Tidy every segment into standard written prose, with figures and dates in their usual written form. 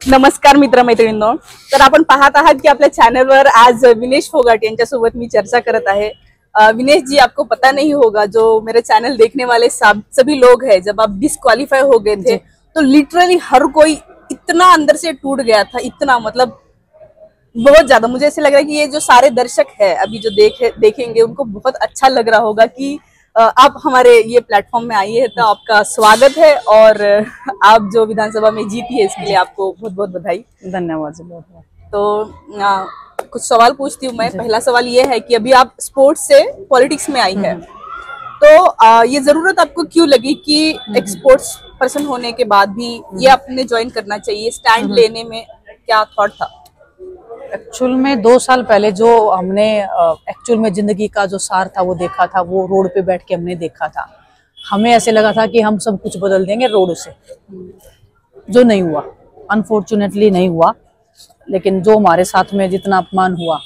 नमस्कार मित्र मैत्रिणींनो, तर आपण पाहत आहात की आपल्या चॅनलवर आज विनेश फोगाट यांच्यासोबत मी चर्चा करत आहे। विनेश जी, आपको पता नहीं होगा, जो मेरे चैनल देखने वाले सभी लोग हैं, जब आप डिस्क्वालीफाई हो गए थे तो लिटरली हर कोई इतना अंदर से टूट गया था, इतना मतलब बहुत ज्यादा। मुझे ऐसे लग रहा है कि ये जो सारे दर्शक है अभी जो देखेंगे उनको बहुत अच्छा लग रहा होगा कि आप हमारे ये प्लेटफॉर्म में आई है, तो आपका स्वागत है। और आप जो विधानसभा में जीती है इसके लिए आपको बहुत बहुत बधाई। धन्यवाद जी, बहुत बहुत। तो कुछ सवाल पूछती हूँ मैं। पहला सवाल ये है कि अभी आप स्पोर्ट्स से पॉलिटिक्स में आई है, तो ये जरूरत आपको क्यों लगी कि एक स्पोर्ट्स पर्सन होने के बाद भी ये आपने ज्वाइन करना चाहिए, स्टैंड लेने में क्या थॉट था? एक्चुअल में 2 साल पहले जो हमने एक्चुअल में जिंदगी का जो सार था वो देखा था, वो रोड पे बैठ के हमने देखा था। हमें ऐसे लगा था कि हम सब कुछ बदल देंगे रोड से, जो नहीं हुआ, अनफॉर्चुनेटली नहीं हुआ। लेकिन जो हमारे साथ में जितना अपमान हुआ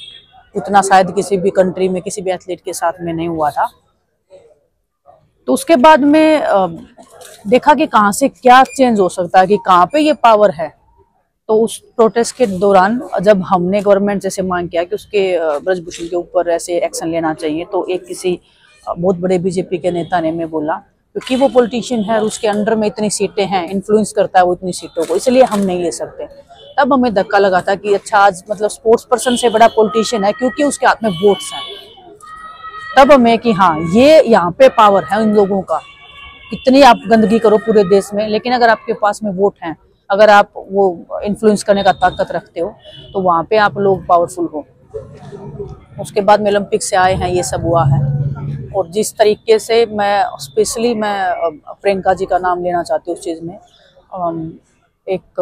उतना शायद किसी भी कंट्री में किसी भी एथलीट के साथ में नहीं हुआ था। तो उसके बाद में देखा कि कहाँ से क्या चेंज हो सकता है, कि कहाँ पे ये पावर है। तो उस प्रोटेस्ट के दौरान जब हमने गवर्नमेंट से मांग किया कि उसके ब्रजभूषण के ऊपर ऐसे एक्शन लेना चाहिए, तो एक किसी बहुत बड़े बीजेपी के नेता ने मैं बोला, क्योंकि वो पॉलिटिशियन है और उसके अंडर में इतनी सीटें हैं, इन्फ्लुएंस करता है वो इतनी सीटों को, इसलिए हम नहीं ले सकते। तब हमें धक्का लगा था कि अच्छा, आज मतलब स्पोर्ट्स पर्सन से बड़ा पॉलिटिशियन है, क्योंकि उसके हाथ में वोट्स हैं। तब हमें कि हाँ, ये यहाँ पे पावर है इन लोगों का। कितनी आप गंदगी करो पूरे देश में, लेकिन अगर आपके पास में वोट हैं, अगर आप वो इन्फ्लुएंस करने का ताकत रखते हो, तो वहाँ पे आप लोग पावरफुल हो। उसके बाद में ओलंपिक से आए हैं, ये सब हुआ है। और जिस तरीके से मैं स्पेशली प्रियंका जी का नाम लेना चाहती हूँ उस चीज़ में, एक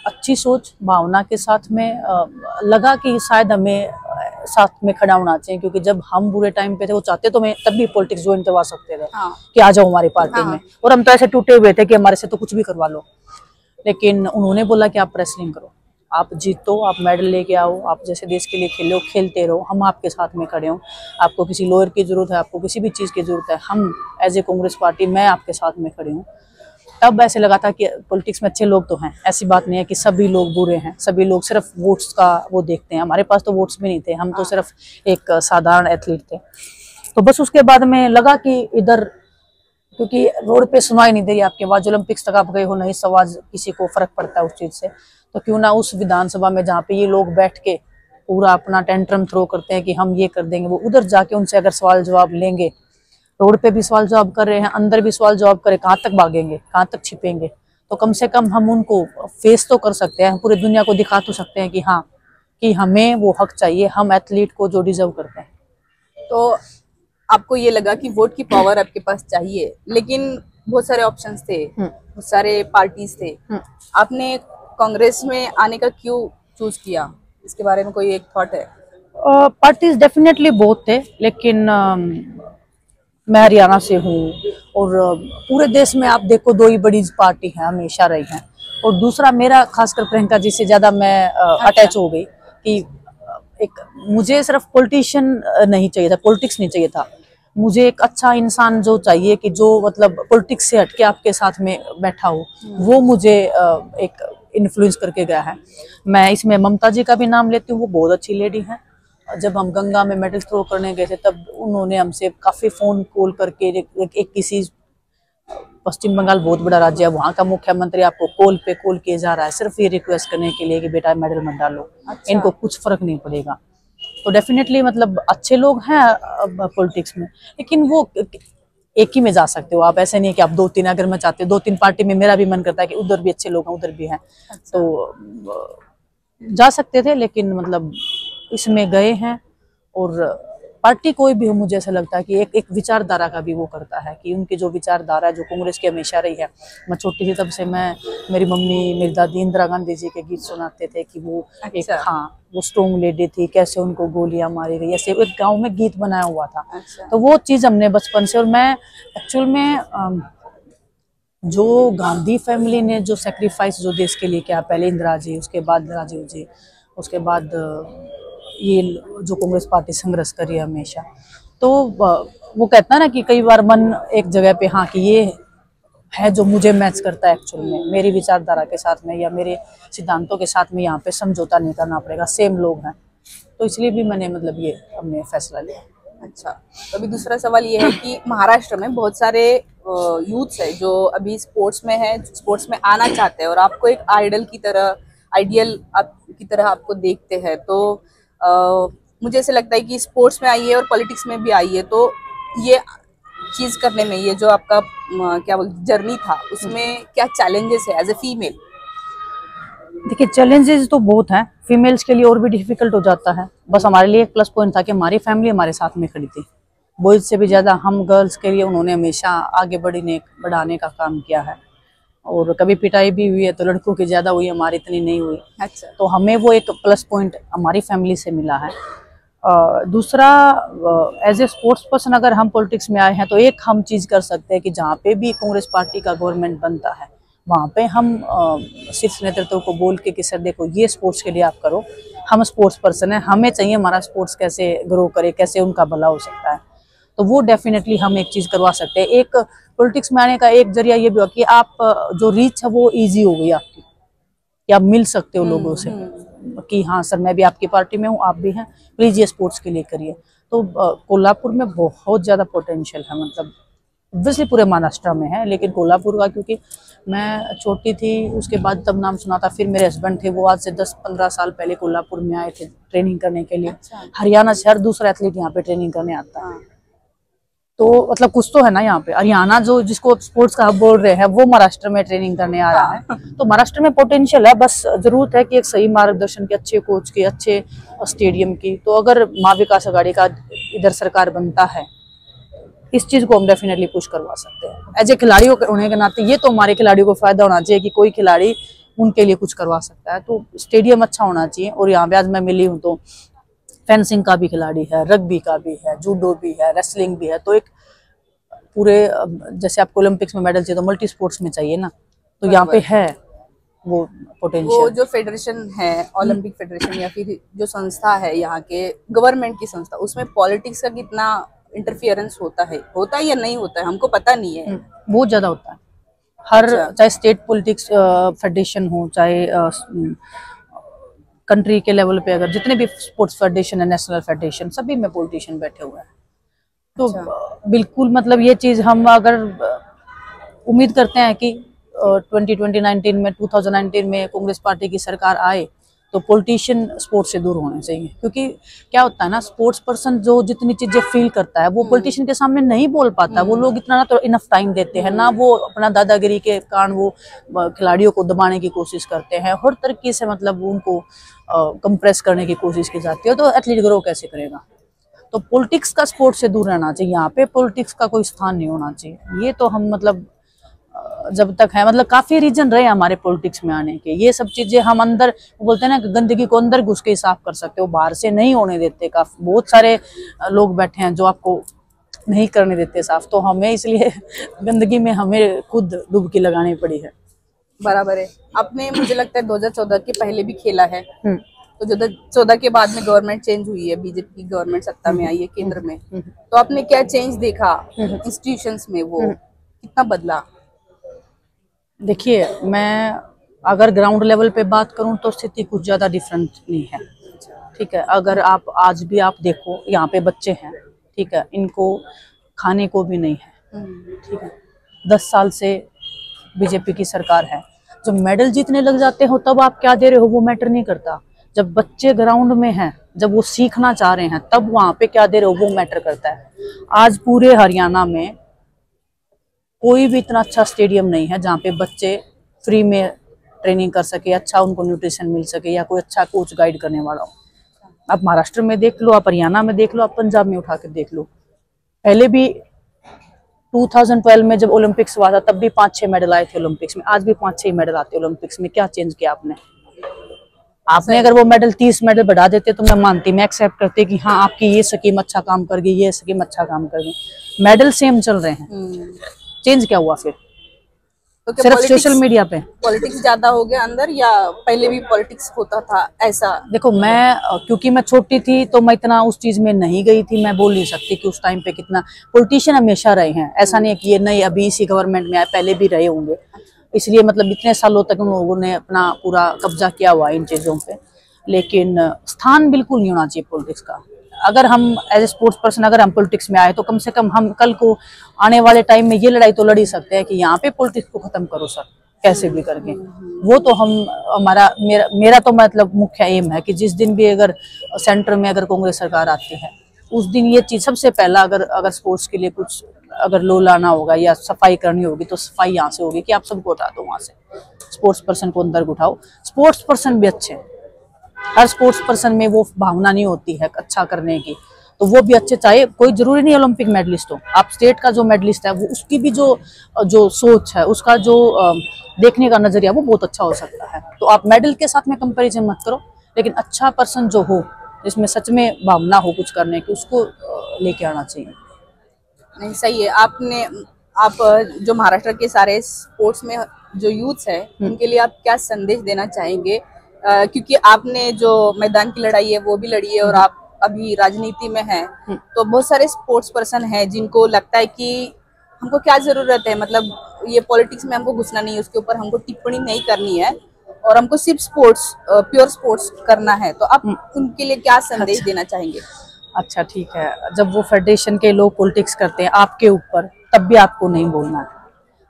अच्छी सोच भावना के साथ में लगा कि शायद हमें साथ में खड़ा होना चाहिए, क्योंकि जब हम बुरे टाइम पे थे वो चाहते तो मैं तब भी पॉलिटिक्स ज्वाइन करवा सकते थे। कि आ जाओ हमारी पार्टी में, और हम तो ऐसे टूटे हुए थे कि हमारे से तो कुछ भी करवा लो। लेकिन उन्होंने बोला कि आप रेसलिंग करो, आप जीतो, आप मेडल लेके आओ, आप जैसे देश के लिए खेलो, खेलते रहो, हम आपके साथ में खड़े हों। आपको किसी लॉयर की जरूरत है, आपको किसी भी चीज़ की जरूरत है, हम एज ए कांग्रेस पार्टी मैं आपके साथ में खड़ी हूँ। तब ऐसे लगा था कि पॉलिटिक्स में अच्छे लोग तो हैं, ऐसी बात नहीं है कि सभी लोग बुरे हैं, सभी लोग सिर्फ वोट्स का वो देखते हैं। हमारे पास तो वोट्स भी नहीं थे, हम तो सिर्फ एक साधारण एथलीट थे। तो बस उसके बाद में लगा कि इधर, क्योंकि रोड पे सुनाई नहीं दे रही आपके आवाज, ओलंपिक्स तक आप गए हो, नहीं आवाज किसी को फर्क पड़ता है उस चीज से, तो क्यों ना उस विधानसभा में जहाँ पे ये लोग बैठ के पूरा अपना टेंट्रम थ्रो करते हैं कि हम ये कर देंगे, वो उधर जाके उनसे अगर सवाल जवाब लेंगे, रोड पे भी सवाल जवाब कर रहे हैं, अंदर भी सवाल जवाब करे, कहाँ तक भागेंगे, कहाँ तक छिपेंगे। तो कम से कम हम उनको फेस तो कर सकते हैं, पूरी दुनिया को दिखा तो सकते हैं कि हाँ, कि हमें वो हक चाहिए, हम एथलीट को जो डिजर्व करते हैं। तो आपको ये लगा कि वोट की पावर आपके पास चाहिए, लेकिन बहुत सारे ऑप्शंस थे, बहुत सारे पार्टीज थे, आपने कांग्रेस में आने का क्यों चूज किया? इसके बारे में कोई एक थॉट है? पार्टीज डेफिनेटली बहुत थे, लेकिन मैं हरियाणा से हूँ और पूरे देश में आप देखो 2 ही बड़ी पार्टी है, हमेशा रही हैं। और दूसरा, मेरा खासकर प्रियंका जी से ज्यादा मैं अटैच हो गई कि एक मुझे सिर्फ पॉलिटिशियन नहीं चाहिए था, पॉलिटिक्स नहीं चाहिए था, मुझे एक अच्छा इंसान जो चाहिए, कि जो मतलब पॉलिटिक्स से हटके आपके साथ में बैठा हो, वो मुझे एक इन्फ्लुएंस करके गया है। मैं इसमें ममता जी का भी नाम लेती हूँ, वो बहुत अच्छी लेडी हैं। जब हम गंगा में मेडल थ्रो करने गए थे, तब उन्होंने हमसे काफी फोन कॉल करके एक किसी पश्चिम बंगाल बहुत बड़ा राज्य है, वहाँ का मुख्यमंत्री आपको कॉल पे कॉल किया जा रहा है सिर्फ ये रिक्वेस्ट करने के लिए कि बेटा मेडल मत डालो। अच्छा। इनको कुछ फर्क नहीं पड़ेगा। तो डेफिनेटली मतलब अच्छे लोग हैं पॉलिटिक्स में, लेकिन वो एक ही में जा सकते हो आप, ऐसे नहीं है कि आप 2-3, अगर मैं चाहती हूँ 2-3 पार्टी में, मेरा भी मन करता है कि उधर भी अच्छे लोग हैं, उधर भी हैं। अच्छा। तो जा सकते थे, लेकिन मतलब इसमें गए हैं। और पार्टी कोई भी हो, मुझे ऐसा लगता है कि एक विचारधारा का भी वो करता है, कि उनकी जो विचारधारा है, जो कांग्रेस की हमेशा रही है। मैं छोटी थी तब से मेरी मम्मी, मेरी दादी इंदिरा गांधी जी के गीत सुनाते थे कि वो एक, हाँ, वो स्ट्रॉन्ग लेडी थी, कैसे उनको गोलियां मारी गई, ऐसे एक गाँव में गीत बनाया हुआ था। अच्छा। तो वो चीज़ हमने बचपन से, और मैं एक्चुअल में जो गांधी फैमिली ने जो सेक्रीफाइस जो देश के लिए किया, पहले इंदिरा जी, उसके बाद राजीव जी, उसके बाद ये जो कांग्रेस पार्टी संघर्ष करी है हमेशा, तो वो कहता है ना कि कई बार मन एक जगह पे, हाँ, कि ये है जो मुझे मैच करता है एक्चुअल में, मेरी विचारधारा के साथ में या मेरे सिद्धांतों के साथ में यहाँ पे समझौता नहीं करना पड़ेगा, सेम लोग हैं, तो इसलिए भी मैंने मतलब ये हमने फैसला लिया। अच्छा, तो अभी दूसरा सवाल ये है कि महाराष्ट्र में बहुत सारे यूथ्स है जो अभी स्पोर्ट्स में है, स्पोर्ट्स में आना चाहते हैं और आपको एक आइडल की तरह, आइडियल आप की तरह आपको देखते हैं, तो मुझे ऐसे लगता है कि स्पोर्ट्स में आइए और पॉलिटिक्स में भी आइए, तो ये चीज करने में, ये जो आपका क्या बोलते जर्नी था, उसमें क्या चैलेंजेस है एज ए फीमेल? देखिए चैलेंजेस तो बहुत हैं, फीमेल्स के लिए और भी डिफिकल्ट हो जाता है। बस हमारे लिए एक प्लस पॉइंट था कि हमारी फैमिली हमारे साथ में खड़ी थी, बॉयज से भी ज़्यादा हम गर्ल्स के लिए उन्होंने हमेशा आगे बढ़ाने का काम किया है। और कभी पिटाई भी हुई है तो लड़कों की ज़्यादा हुई, हमारी इतनी नहीं हुई। अच्छा, तो हमें वो एक प्लस पॉइंट हमारी फैमिली से मिला है। दूसरा, एज ए स्पोर्ट्स पर्सन अगर हम पॉलिटिक्स में आए हैं तो एक हम चीज़ कर सकते हैं कि जहाँ पे भी कांग्रेस पार्टी का गवर्नमेंट बनता है वहाँ पे हम शीर्ष नेतृत्व को बोल के कि सर देखो ये स्पोर्ट्स के लिए आप करो, हम स्पोर्ट्स पर्सन हैं, हमें चाहिए हमारा स्पोर्ट्स कैसे ग्रो करे, कैसे उनका भला हो सकता है, तो वो डेफिनेटली हम एक चीज़ करवा सकते हैं। एक पॉलिटिक्स में आने का एक जरिया ये भी हुआ कि आप जो रीच है वो ईजी हो गई आपकी, कि आप मिल सकते हो लोगों से कि हाँ सर मैं भी आपकी पार्टी में हूँ, आप भी हैं, प्लीज़ ये स्पोर्ट्स के लिए करिए। तो कोल्हापुर में बहुत ज़्यादा पोटेंशियल है, मतलब ऑब्वियसली पूरे महाराष्ट्र में है, लेकिन कोल्हापुर का क्योंकि मैं छोटी थी उसके बाद तब नाम सुना था। फिर मेरे हस्बैंड थे वो आज से 10-15 साल पहले कोल्हापुर में आए थे ट्रेनिंग करने के लिए। अच्छा। हरियाणा से हर दूसरा एथलीट यहाँ पे ट्रेनिंग करने आता है, तो मतलब कुछ तो है ना यहाँ पे। हरियाणा जो जिसको स्पोर्ट्स का हब बोल रहे हैं वो महाराष्ट्र में ट्रेनिंग करने आ रहा है, तो महाराष्ट्र में पोटेंशियल है, बस जरूरत है कि एक सही मार्गदर्शन के, अच्छे कोच के, अच्छे स्टेडियम की। तो अगर माँ विकास अघाड़ी का इधर सरकार बनता है, इस चीज को हम डेफिनेटली पुश करवा सकते हैं। एज ए खिलाड़ी होने के नाते ये तो हमारे खिलाड़ियों को फायदा होना चाहिए कि कोई खिलाड़ी उनके लिए कुछ करवा सकता है, तो स्टेडियम अच्छा होना चाहिए। और यहाँ पे आज मैं मिली हूँ तो फेंसिंग का भी खिलाड़ी है, रग्बी का भी है, जूडो भी है, रेसलिंग भी है, तो एक पूरे जैसे आपको ओलंपिक्स में मेडल चाहिए तो मल्टी स्पोर्ट्स में चाहिए ना, तो यहाँ पे है वो पोटेंशियल। वो जो फेडरेशन है, ओलंपिक फेडरेशन या फिर जो संस्था है यहाँ के गवर्नमेंट की संस्था, उसमें पॉलिटिक्स का कितना इंटरफियरेंस होता है या नहीं होता है, हमको पता नहीं है। बहुत ज्यादा होता है, हर अच्छा। चाहे स्टेट पॉलिटिक्स फेडरेशन हो, चाहे कंट्री के लेवल पे, अगर जितने भी स्पोर्ट्स फेडरेशन है, नेशनल फेडरेशन, सभी में पॉलिटिशियन बैठे हुए हैं। तो बिल्कुल मतलब ये चीज हम अगर उम्मीद करते हैं कि 2019 में कांग्रेस पार्टी की सरकार आए तो पॉलिटिशियन स्पोर्ट्स से दूर होने चाहिए, क्योंकि क्या होता है ना, स्पोर्ट्स पर्सन जो जितनी चीजें फील करता है वो पॉलिटिशियन के सामने नहीं बोल पाता। वो लोग इतना ना तो इनफ टाइम देते हैं ना, वो अपना दादागिरी के कारण वो खिलाड़ियों को दबाने की कोशिश करते हैं, हर तरीके से मतलब उनको कंप्रेस करने की कोशिश की जाती है। तो एथलीट ग्रो कैसे करेगा? तो पॉलिटिक्स का स्पोर्ट्स से दूर रहना चाहिए, यहाँ पे पॉलिटिक्स का कोई स्थान नहीं होना चाहिए। ये तो हम मतलब जब तक है, मतलब काफी रीजन रहे हमारे पॉलिटिक्स में आने के, ये सब चीजें हम अंदर बोलते हैं ना, गंदगी को अंदर घुस के साफ कर सकते हो, बाहर से नहीं होने देते। काफी बहुत सारे लोग बैठे हैं जो आपको नहीं करने देते साफ, तो हमें इसलिए गंदगी में हमें खुद डुबकी लगानी पड़ी है। बराबर है। आपने मुझे लगता है 2014 के पहले भी खेला है, तो 2014 के बाद में गवर्नमेंट चेंज हुई है, बीजेपी की गवर्नमेंट सत्ता में आई है केंद्र में, तो आपने क्या चेंज देखा इंस्टीट्यूशंस में, वो कितना बदला? देखिए, मैं अगर ग्राउंड लेवल पे बात करूं तो स्थिति कुछ ज्यादा डिफरेंट नहीं है, ठीक है। अगर आप आज भी आप देखो, यहाँ पे बच्चे हैं, ठीक है, इनको खाने को भी नहीं है, ठीक है। 10 साल से बीजेपी की सरकार है, जब मेडल जीतने लग जाते हो तब आप क्या दे रहे हो वो मैटर नहीं करता। जब बच्चे ग्राउंड में हैं, जब वो सीखना चाह रहे हैं, तब वहां पे क्या दे रहे हो वो मैटर करता है। आज पूरे हरियाणा में कोई भी इतना अच्छा स्टेडियम नहीं है जहाँ पे बच्चे फ्री में ट्रेनिंग कर सके, अच्छा उनको न्यूट्रिशन मिल सके, या कोई अच्छा कोच गाइड करने वाला हो। आप महाराष्ट्र में देख लो, आप हरियाणा में देख लो, आप पंजाब में उठा के देख लो। पहले भी 2012 में जब ओलंपिक्स हुआ था तब भी 5-6 मेडल आए थे ओलंपिक्स में, आज भी 5-6 मेडल आते हैं ओलंपिक्स में। क्या चेंज किया आपने अगर वो मेडल 30 मेडल बढ़ा देते तो मैं मानती, मैं एक्सेप्ट करती कि हाँ आपकी ये स्कीम अच्छा काम कर गई, ये स्कीम अच्छा काम कर गई। मेडल सेम चल रहे हैं, चेंज क्या हुआ फिर? तो क्या सिर्फ सोशल मीडिया पे। पॉलिटिक्स ज्यादा हो गया अंदर, या पहले भी पॉलिटिक्स होता था ऐसा? देखो मैं क्योंकि मैं छोटी थी तो मैं इतना उस चीज में नहीं गई थी, मैं बोल नहीं सकती कि उस टाइम पे कितना। पॉलिटिशियन हमेशा रहे हैं, ऐसा नहीं है कि ये नहीं अभी इसी गवर्नमेंट में आए, पहले भी रहे होंगे। इसलिए मतलब इतने सालों तक उन लोगों ने अपना पूरा कब्जा किया हुआ है इन चीजों पे। लेकिन स्थान बिल्कुल नहीं होना चाहिए पॉलिटिक्स का। अगर हम एज ए स्पोर्ट्स पर्सन अगर हम पॉलिटिक्स में आए तो कम से कम हम कल को आने वाले टाइम में ये लड़ाई तो लड़ ही सकते हैं कि यहाँ पे पॉलिटिक्स को खत्म करो सर, कैसे भी करके। वो तो हम मेरा तो मतलब मुख्य एम है कि जिस दिन भी अगर सेंटर में अगर कांग्रेस सरकार आती है उस दिन ये चीज सबसे पहला अगर स्पोर्ट्स के लिए कुछ अगर लो लाना होगा या सफाई करनी होगी तो सफाई यहाँ से होगी कि आप सबको हटा दो वहां से, स्पोर्ट्स पर्सन को अंदर उठाओ। स्पोर्ट्स पर्सन भी अच्छे, हर स्पोर्ट्स पर्सन में वो भावना नहीं होती है अच्छा करने की, तो वो भी अच्छे, चाहे कोई जरूरी नहीं ओलंपिक मेडलिस्ट हो, आप स्टेट का जो मेडलिस्ट है वो उसकी भी जो सोच है, उसका जो देखने का नजरिया वो बहुत अच्छा हो सकता है। तो आप मेडल के साथ में कंपैरिजन मत करो, लेकिन अच्छा पर्सन जो हो जिसमें सच में भावना हो कुछ करने की, उसको लेके आना चाहिए। नहीं सही है। आप जो महाराष्ट्र के सारे स्पोर्ट्स में जो यूथ है उनके लिए आप क्या संदेश देना चाहेंगे? क्योंकि आपने जो मैदान की लड़ाई है वो भी लड़ी है और आप अभी राजनीति में हैं, तो बहुत सारे स्पोर्ट्स पर्सन हैं जिनको लगता है कि हमको क्या जरूरत है, मतलब ये पॉलिटिक्स में हमको घुसना नहीं है, उसके ऊपर हमको टिप्पणी नहीं करनी है और हमको सिर्फ स्पोर्ट्स, प्योर स्पोर्ट्स करना है। तो आप उनके लिए क्या संदेश देना चाहेंगे? अच्छा ठीक है, जब वो फेडरेशन के लोग पॉलिटिक्स करते हैं आपके ऊपर तब भी आपको नहीं बोलना है।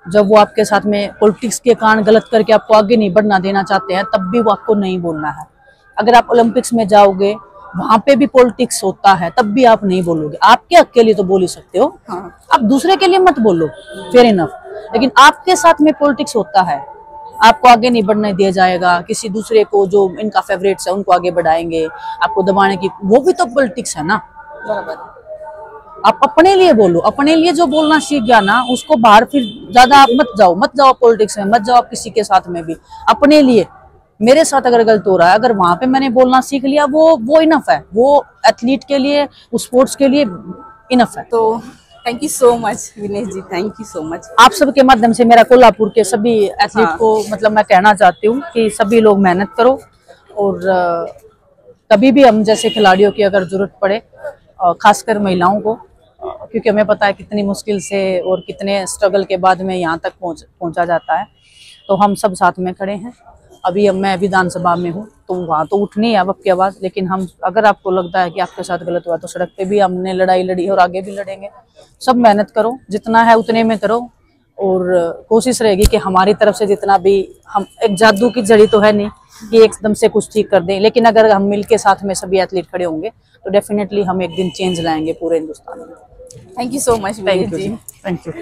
जब वो आपके साथ में पॉलिटिक्स के कारण गलत करके आपको आगे नहीं बढ़ना देना चाहते हैं तब भी वो आपको नहीं बोलना है। अगर आप ओलंपिक्स में जाओगे वहां पे भी पॉलिटिक्स होता है तब भी आप नहीं बोलोगे। आपके हक के लिए तो बोल ही सकते हो, आप दूसरे के लिए मत बोलो, फेयर इनफ। लेकिन आपके साथ में पॉलिटिक्स होता है, आपको आगे नहीं बढ़ने दिया जाएगा, किसी दूसरे को जो इनका फेवरेट्स है उनको आगे बढ़ाएंगे, आपको दबाने की, वो भी तो पॉलिटिक्स है ना। बराबर। आप अपने लिए बोलो, अपने लिए जो बोलना सीख गया ना उसको बाहर फिर ज्यादा आप मत जाओ पॉलिटिक्स में, मत जाओ आप किसी के साथ में भी। अपने लिए, मेरे साथ अगर गलत हो रहा है, अगर वहां पे मैंने बोलना सीख लिया वो इनफ है, वो एथलीट के लिए, उस स्पोर्ट्स के लिए इनफ है। तो thank you so much Vinesh ji, thank you so much. आप सबके माध्यम से मेरा कोल्हापुर के सभी एथलीट को मतलब मैं कहना चाहती हूँ कि सभी लोग मेहनत करो और कभी भी हम जैसे खिलाड़ियों की अगर जरूरत पड़े, खासकर महिलाओं को, क्योंकि हमें पता है कितनी मुश्किल से और कितने स्ट्रगल के बाद में यहाँ तक पहुँचा जाता है, तो हम सब साथ में खड़े हैं। अभी मैं विधानसभा में हूँ तो वहाँ तो उठनी है अब आपकी आवाज़, लेकिन हम अगर आपको लगता है कि आपके साथ गलत हुआ तो सड़क पे भी हमने लड़ाई लड़ी और आगे भी लड़ेंगे। सब मेहनत करो, जितना है उतने में करो और कोशिश रहेगी कि हमारी तरफ से जितना भी, हम एक जादू की जड़ी तो है नहीं कि एकदम से कुछ ठीक कर दें, लेकिन अगर हम मिल के साथ में सभी एथलीट खड़े होंगे तो डेफिनेटली हम एक दिन चेंज लाएंगे पूरे हिंदुस्तान में। Thank you so much Vinesh ji. Thank you.